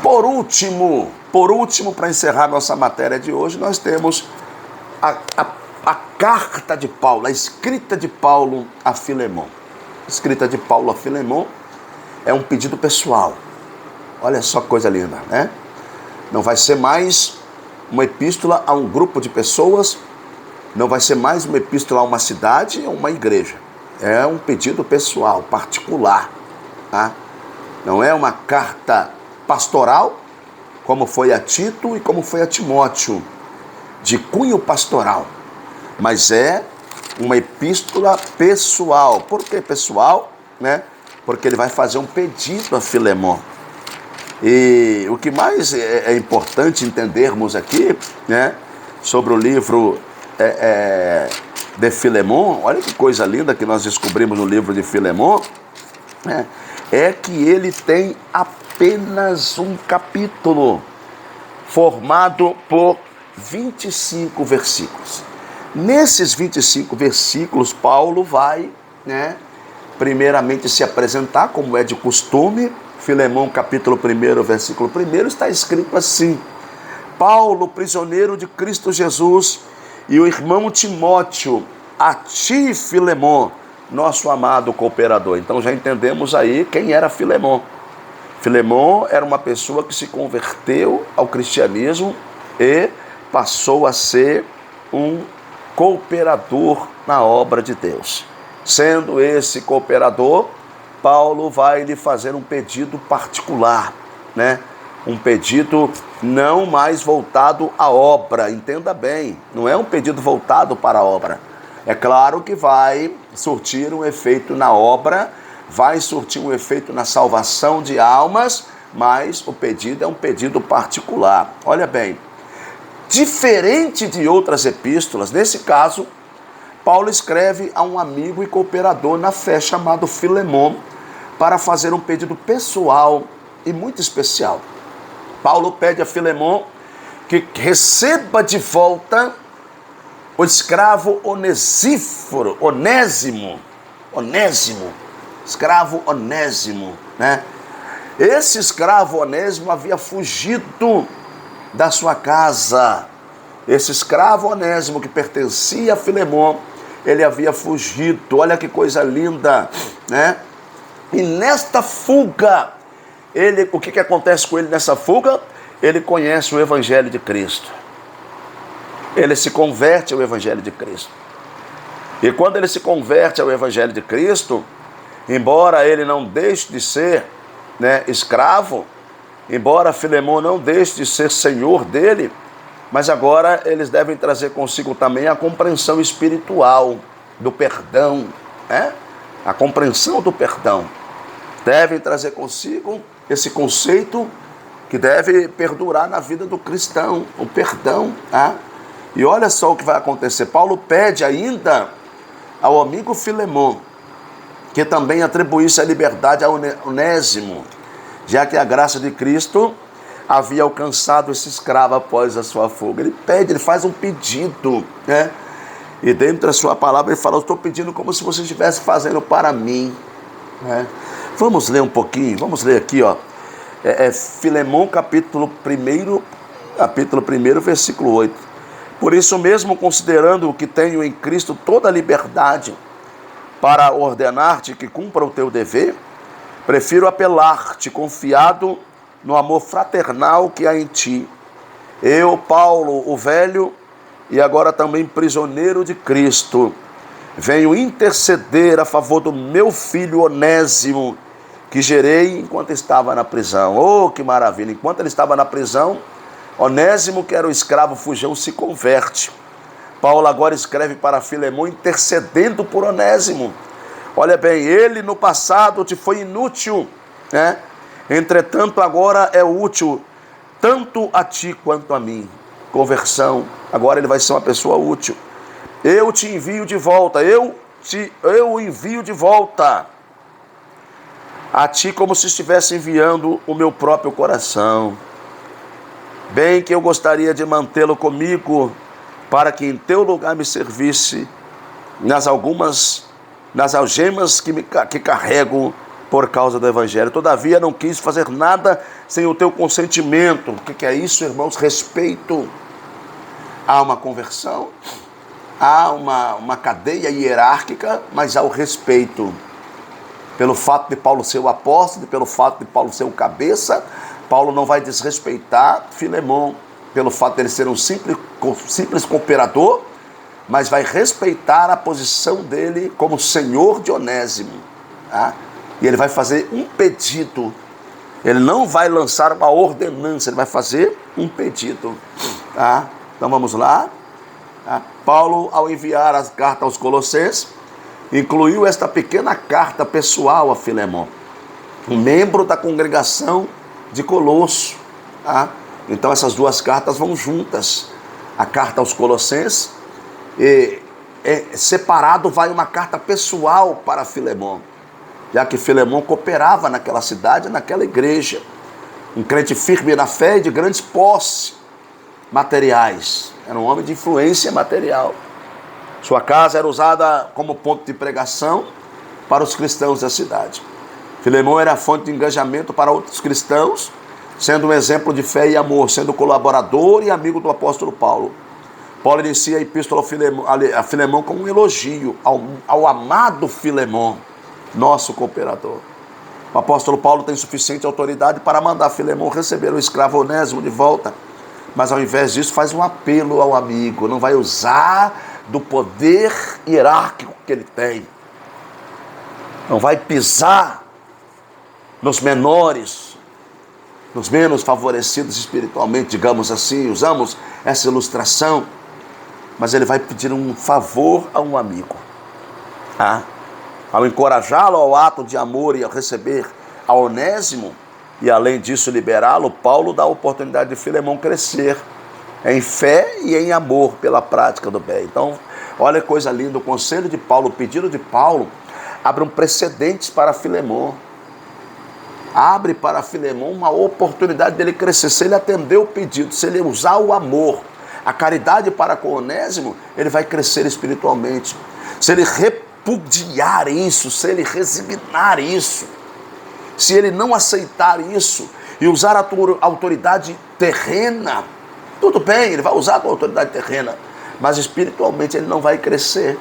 Por último, para encerrar nossa matéria de hoje, nós temos a carta de Paulo, a escrita de Paulo a Filemon. A escrita de Paulo a Filemon é um pedido pessoal. Olha só que coisa linda, né? Não vai ser mais uma epístola a um grupo de pessoas, não vai ser mais uma epístola a uma cidade ou uma igreja. É um pedido pessoal, particular, tá? Não é uma carta pastoral, como foi a Tito e como foi a Timóteo, de cunho pastoral, mas é uma epístola pessoal. Por que pessoal? Né? Porque ele vai fazer um pedido a Filemon. E o que mais é importante entendermos aqui, né, sobre o livro de Filemon, olha que coisa linda que nós descobrimos no livro de Filemon, né, é que ele tem apenas um capítulo, formado por 25 versículos. Nesses 25 versículos, Paulo vai, né, primeiramente se apresentar, como é de costume. Filemon, capítulo 1, versículo 1, está escrito assim: Paulo, prisioneiro de Cristo Jesus, e o irmão Timóteo, a ti, Filemon, nosso amado cooperador. Então já entendemos aí quem era Filemon. Filemon era uma pessoa que se converteu ao cristianismo e passou a ser um cooperador na obra de Deus. Sendo esse cooperador, Paulo vai lhe fazer um pedido particular, né? Um pedido não mais voltado à obra, entenda bem, não é um pedido voltado para a obra. É claro que vai surtir um efeito na obra, vai surtir um efeito na salvação de almas, mas o pedido é um pedido particular. Olha bem, diferente de outras epístolas, nesse caso, Paulo escreve a um amigo e cooperador na fé chamado Filemon para fazer um pedido pessoal e muito especial. Paulo pede a Filemon que receba de volta o escravo Onésimo, escravo Onésimo, né? Esse escravo Onésimo havia fugido da sua casa. Esse escravo Onésimo que pertencia a Filemon, ele havia fugido. Olha que coisa linda, né? E nesta fuga, o que acontece com ele nessa fuga? Ele conhece o Evangelho de Cristo. Ele se converte ao Evangelho de Cristo. E quando ele se converte ao Evangelho de Cristo, embora ele não deixe de ser, né, escravo, embora Filemon não deixe de ser senhor dele, mas agora eles devem trazer consigo também a compreensão espiritual do perdão, né? A compreensão do perdão. Devem trazer consigo esse conceito que deve perdurar na vida do cristão, o perdão, tá? E olha só o que vai acontecer. Paulo pede ainda ao amigo Filemon que também atribuísse a liberdade a Onésimo, já que a graça de Cristo havia alcançado esse escravo após a sua fuga. Ele pede, ele faz um pedido, né? E dentro da sua palavra ele fala: eu estou pedindo como se você estivesse fazendo para mim, né? Vamos ler um pouquinho, vamos ler aqui, ó. Filemon, capítulo 1, versículo 8. Por isso mesmo, considerando que tenho em Cristo toda a liberdade para ordenar-te que cumpra o teu dever, prefiro apelar-te confiado no amor fraternal que há em ti. Eu, Paulo, o velho, e agora também prisioneiro de Cristo, venho interceder a favor do meu filho Onésimo, que gerei enquanto estava na prisão. Oh, que maravilha! Enquanto ele estava na prisão, Onésimo, que era o escravo fujão, se converte. Paulo agora escreve para Filemon intercedendo por Onésimo. Olha bem, ele no passado te foi inútil, né? Entretanto, agora é útil tanto a ti quanto a mim. Conversão, agora ele vai ser uma pessoa útil. Eu te envio de volta, eu envio de volta a ti como se estivesse enviando o meu próprio coração. Bem que eu gostaria de mantê-lo comigo, para que em teu lugar me servisse nas algemas que carrego por causa do Evangelho. Todavia não quis fazer nada sem o teu consentimento. O que é isso, irmãos? Respeito. Há uma conversão, há uma cadeia hierárquica, mas há o respeito. Pelo fato de Paulo ser o apóstolo, pelo fato de Paulo ser o cabeça, Paulo não vai desrespeitar Filemon, pelo fato de ele ser um simples cooperador, mas vai respeitar a posição dele como senhor de Onésimo. Tá? E ele vai fazer um pedido. Ele não vai lançar uma ordenança, ele vai fazer um pedido. Tá? Então vamos lá. Tá? Paulo, ao enviar a carta aos Colossenses, incluiu esta pequena carta pessoal a Filemon, um membro da congregação de Colosso. Tá? Então essas duas cartas vão juntas. A carta aos Colossenses, separado vai uma carta pessoal para Filemon, já que Filemon cooperava naquela cidade, naquela igreja. Um crente firme na fé e de grandes posses materiais. Era um homem de influência material. Sua casa era usada como ponto de pregação para os cristãos da cidade. Filemon era fonte de engajamento para outros cristãos, sendo um exemplo de fé e amor, sendo colaborador e amigo do apóstolo Paulo. Paulo inicia a epístola a Filemon com um elogio ao amado Filemon, nosso cooperador. O apóstolo Paulo tem suficiente autoridade para mandar Filemon receber o escravo Onésimo de volta, mas ao invés disso faz um apelo ao amigo, não vai usar do poder hierárquico que ele tem, não vai pisar nos menores, nos menos favorecidos espiritualmente, digamos assim, usamos essa ilustração, mas ele vai pedir um favor a um amigo. Tá? Ao encorajá-lo ao ato de amor e ao receber a Onésimo, e além disso liberá-lo, Paulo dá a oportunidade de Filemon crescer em fé e em amor pela prática do bem. Então, olha que coisa linda, o conselho de Paulo, o pedido de Paulo, abre um precedente para Filemon. Abre para Filemon uma oportunidade dele crescer. Se ele atender o pedido, se ele usar o amor, a caridade para com Onésimo, ele vai crescer espiritualmente. Se ele repudiar isso, se ele resignar isso, se ele não aceitar isso e usar a tua autoridade terrena, tudo bem, ele vai usar a tua autoridade terrena, mas espiritualmente ele não vai crescer.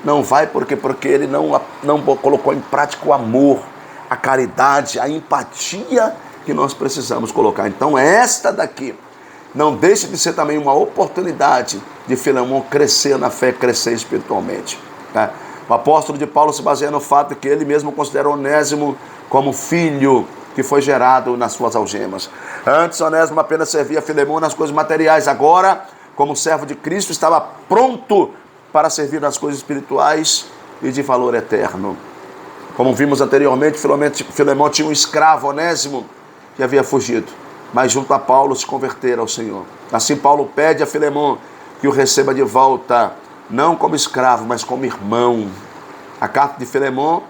Não vai porque ele não colocou em prática o amor, a caridade, a empatia que nós precisamos colocar. Então esta daqui não deixe de ser também uma oportunidade de Filemon crescer na fé, crescer espiritualmente. Tá? O apóstolo de Paulo se baseia no fato que ele mesmo considera Onésimo como filho que foi gerado nas suas algemas. Antes, Onésimo apenas servia a Filemon nas coisas materiais. Agora, como servo de Cristo, estava pronto para servir nas coisas espirituais e de valor eterno. Como vimos anteriormente, Filemon tinha um escravo, Onésimo, que havia fugido, mas junto a Paulo se convertera ao Senhor. Assim, Paulo pede a Filemon que o receba de volta, não como escravo, mas como irmão. A carta de Filemon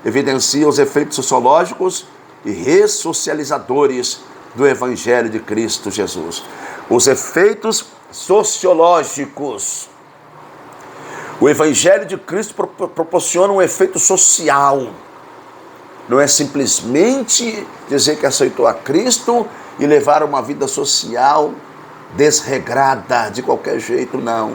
evidencia os efeitos sociológicos e ressocializadores do Evangelho de Cristo Jesus. Os efeitos sociológicos. O Evangelho de Cristo proporciona um efeito social. Não é simplesmente dizer que aceitou a Cristo e levar uma vida social desregrada, de qualquer jeito, não.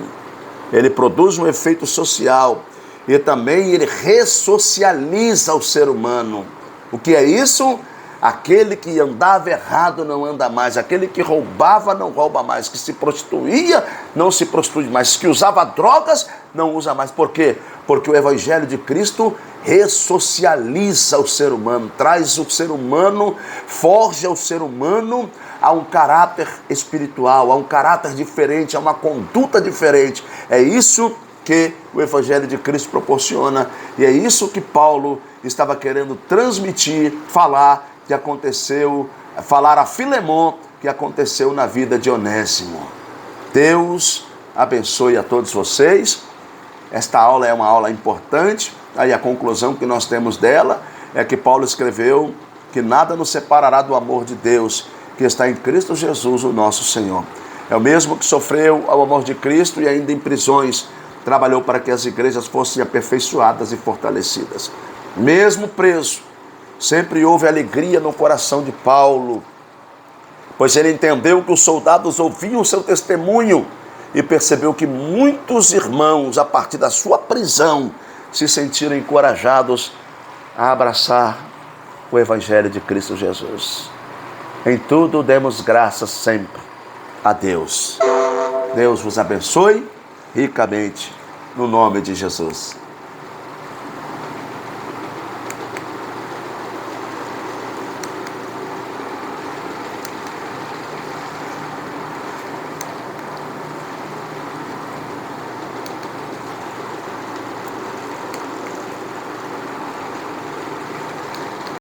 Ele produz um efeito social e também ele ressocializa o ser humano. O que é isso? Aquele que andava errado não anda mais, aquele que roubava não rouba mais, que se prostituía não se prostitui mais, que usava drogas não usa mais. Por quê? Porque o Evangelho de Cristo ressocializa o ser humano, traz o ser humano, forja o ser humano a um caráter espiritual, a um caráter diferente, a uma conduta diferente. É isso que o Evangelho de Cristo proporciona e é isso que Paulo estava querendo transmitir, falar a Filemon que aconteceu na vida de Onésimo. Deus abençoe a todos vocês. Esta aula é uma aula importante. Aí a conclusão que nós temos dela é que Paulo escreveu que nada nos separará do amor de Deus que está em Cristo Jesus, o nosso Senhor. É o mesmo que sofreu ao amor de Cristo e ainda em prisões trabalhou para que as igrejas fossem aperfeiçoadas e fortalecidas. Mesmo preso, Sempre houve alegria no coração de Paulo, pois ele entendeu que os soldados ouviam seu testemunho e percebeu que muitos irmãos, a partir da sua prisão, se sentiram encorajados a abraçar o Evangelho de Cristo Jesus. Em tudo demos graças sempre a Deus. Deus vos abençoe ricamente, no nome de Jesus.